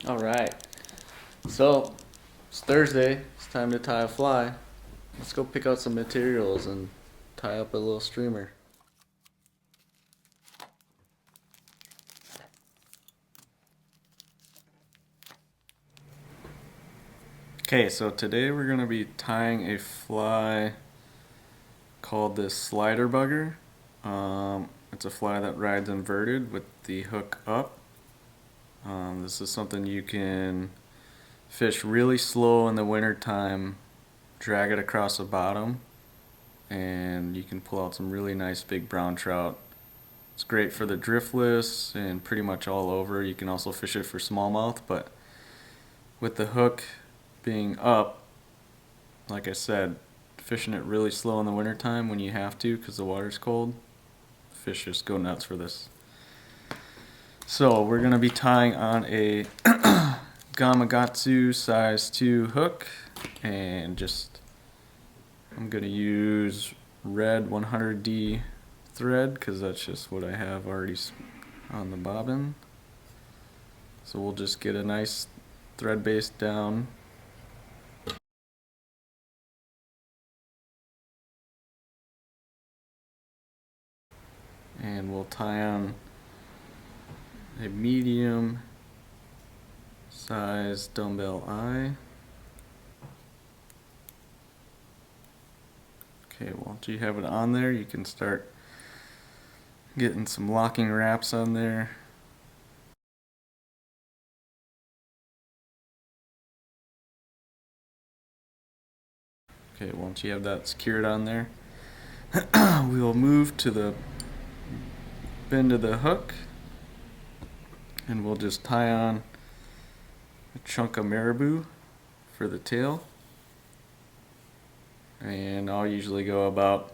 All right. So it's Thursday. It's time to tie a fly. Let's go pick out some materials and tie up a little streamer. Okay, so today we're going to be tying a fly called this slider bugger. It's a fly that rides inverted with the hook up. This is something you can fish really slow in the winter time, drag it across the bottom, and you can pull out some really nice big brown trout. It's great for the driftless and pretty much all over. You can also fish it for smallmouth, but with the hook being up, like I said, fishing it really slow in the wintertime when you have to because the water's cold, fish just go nuts for this. So we're going to be tying on a Gamakatsu size 2 hook, and I'm going to use red 100D thread because that's just what I have already on the bobbin. So we'll just get a nice thread base down. And we'll tie on a medium size dumbbell eye. Okay, once you have it on there, you can start getting some locking wraps on there. Okay, once you have that secured on there, we will move to the bend of the hook, and we'll just tie on a chunk of marabou for the tail. And I'll usually go about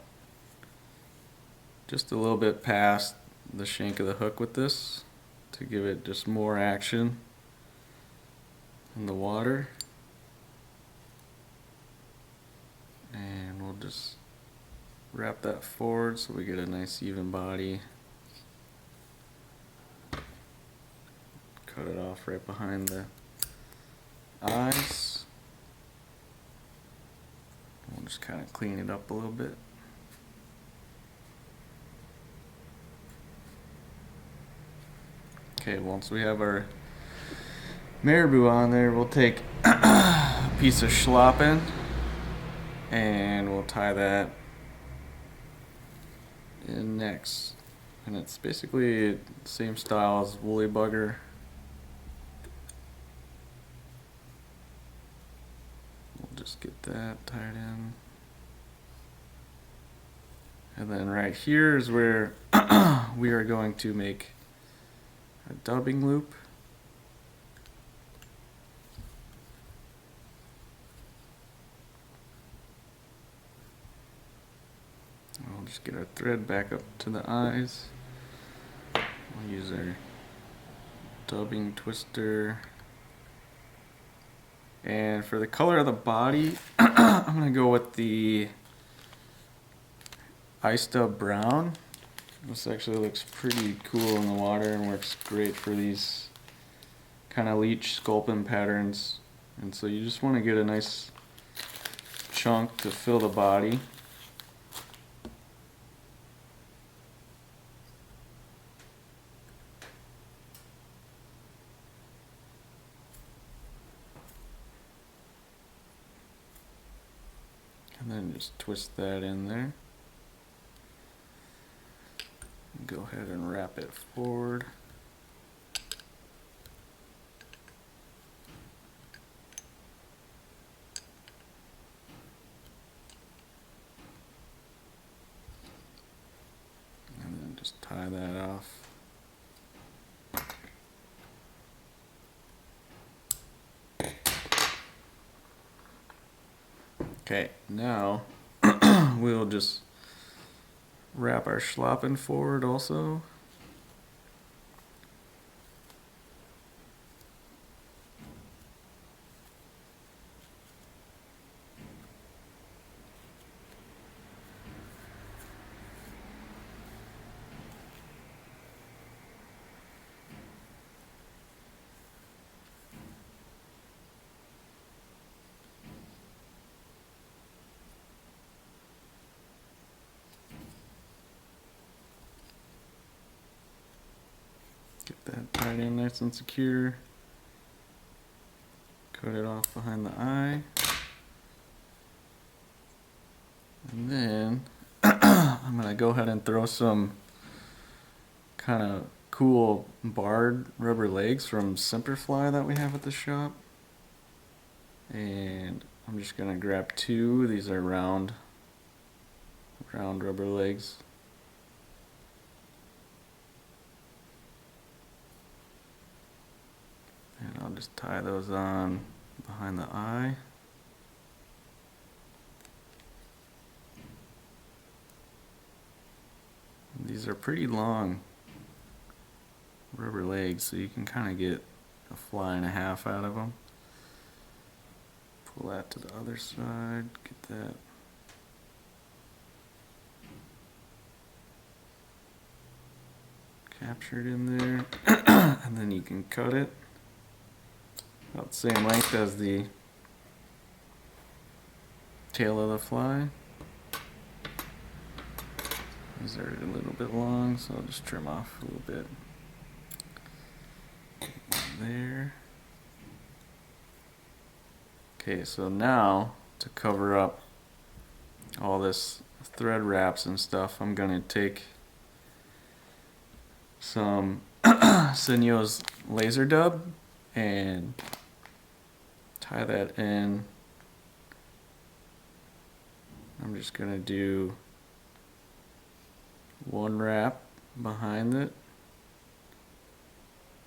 just a little bit past the shank of the hook with this to give it just more action in the water. And we'll just wrap that forward so we get a nice even body. Cut it off right behind the eyes. We'll just kind of clean it up a little bit. Okay, once we have our marabou on there, we'll take a piece of schlappen and we'll tie that in next. And it's basically the same style as woolly bugger. We'll just get that tied in. And then right here is where we are going to make a dubbing loop. We'll just get our thread back up to the eyes. We'll use our dubbing twister. And for the color of the body, I'm going to go with the Ice Dub Brown. This actually looks pretty cool in the water and works great for these kind of leech sculpin patterns. And so you just want to get a nice chunk to fill the body. And then just twist that in there. Go ahead and wrap it forward. And then just tie that off. Okay, now we'll just wrap our schlappen forward also. Get that tied in nice and secure. Cut it off behind the eye. And then I'm going to go ahead and throw some kind of cool barred rubber legs from Simperfly that we have at the shop. And I'm just going to grab two. These are round rubber legs. And I'll just tie those on behind the eye. These are pretty long rubber legs, so you can kind of get a fly and a half out of them. Pull that to the other side, get that. Captured in there, and then you can cut it about the same length as the tail of the fly. These are a little bit long, so I'll just trim off a little bit there. Okay, so now to cover up all this thread wraps and stuff, I'm going to take some Sinyo's laser dub and tie that in. I'm just going to do one wrap behind it,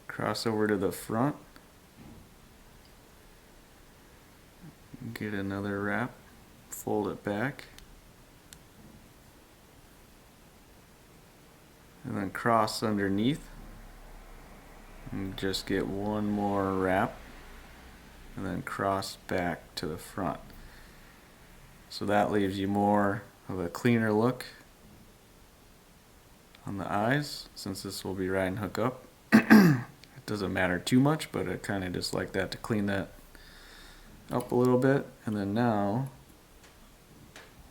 cross over to the front, get another wrap, fold it back, and then cross underneath and just get one more wrap and then cross back to the front. So that leaves you more of a cleaner look on the eyes, since this will be riding hook up. It doesn't matter too much, but I kind of just like that to clean that up a little bit. And then now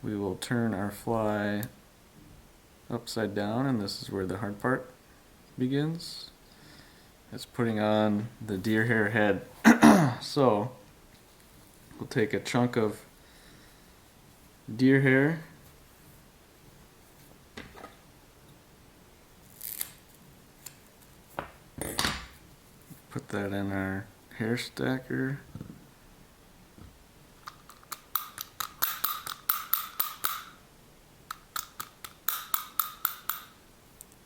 we will turn our fly upside down, and this is where the hard part begins. It's putting on the deer hair head. So we'll take a chunk of deer hair, put that in our hair stacker.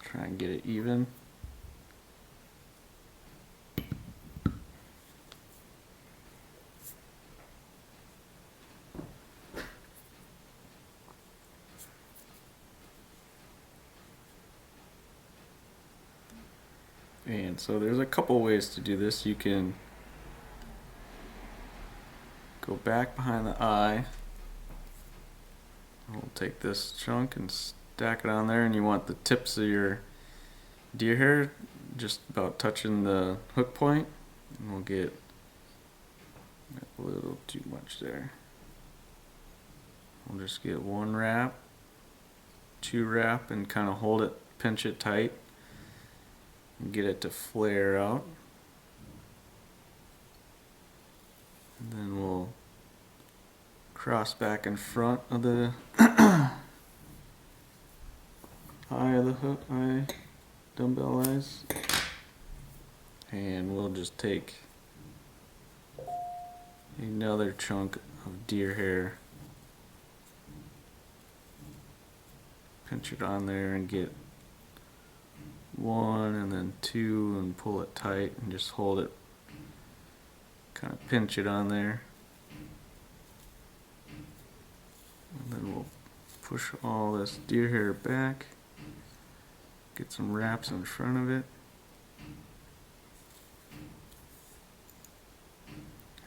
Try and get it even. And so there's a couple ways to do this. You can go back behind the eye. We'll take this chunk and stack it on there, and you want the tips of your deer hair just about touching the hook point, and we'll get a little too much there. We'll just get one wrap, two wrap, and kind of hold it, pinch it tight, and get it to flare out. And then we'll cross back in front of the eye of the hook, dumbbell eyes, and we'll just take another chunk of deer hair, pinch it on there and get one and then two and pull it tight and just hold it, kind of pinch it on there, and then we'll push all this deer hair back, get some wraps in front of it,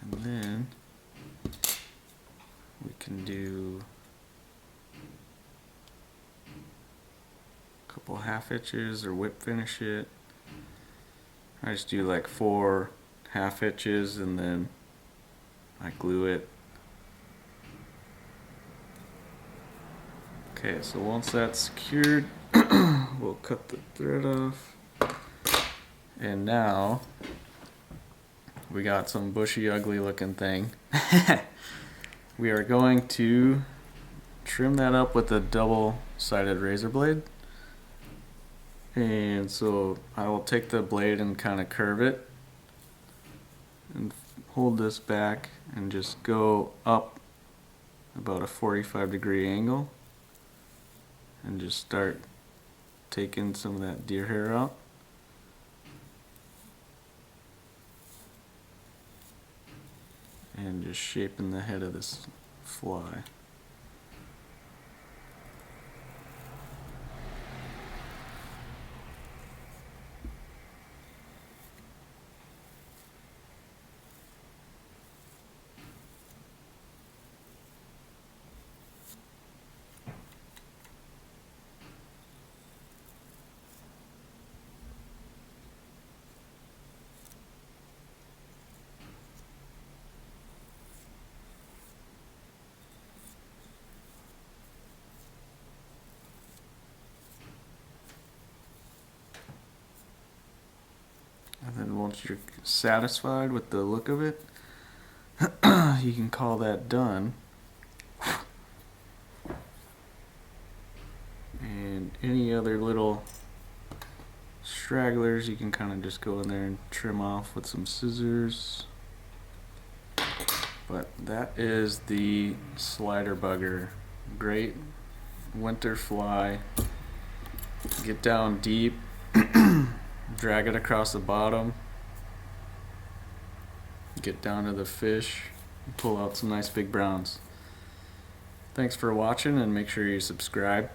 and then we can do a couple half hitches or whip finish it. I just do like 4 half hitches and then I glue it. Okay, so once that's secured, we'll cut the thread off And now we got some bushy, ugly looking thing. We are going to trim that up with a double-sided razor blade. And so I will take the blade and kind of curve it and hold this back and just go up about a 45-degree angle and just start taking some of that deer hair out. And just shaping the head of this fly. And then once you're satisfied with the look of it, you can call that done. And any other little stragglers you can kind of just go in there and trim off with some scissors. But that is the slider bugger. Great winter fly. Get down deep, drag it across the bottom, get down to the fish, and pull out some nice big browns. Thanks for watching, and make sure you subscribe.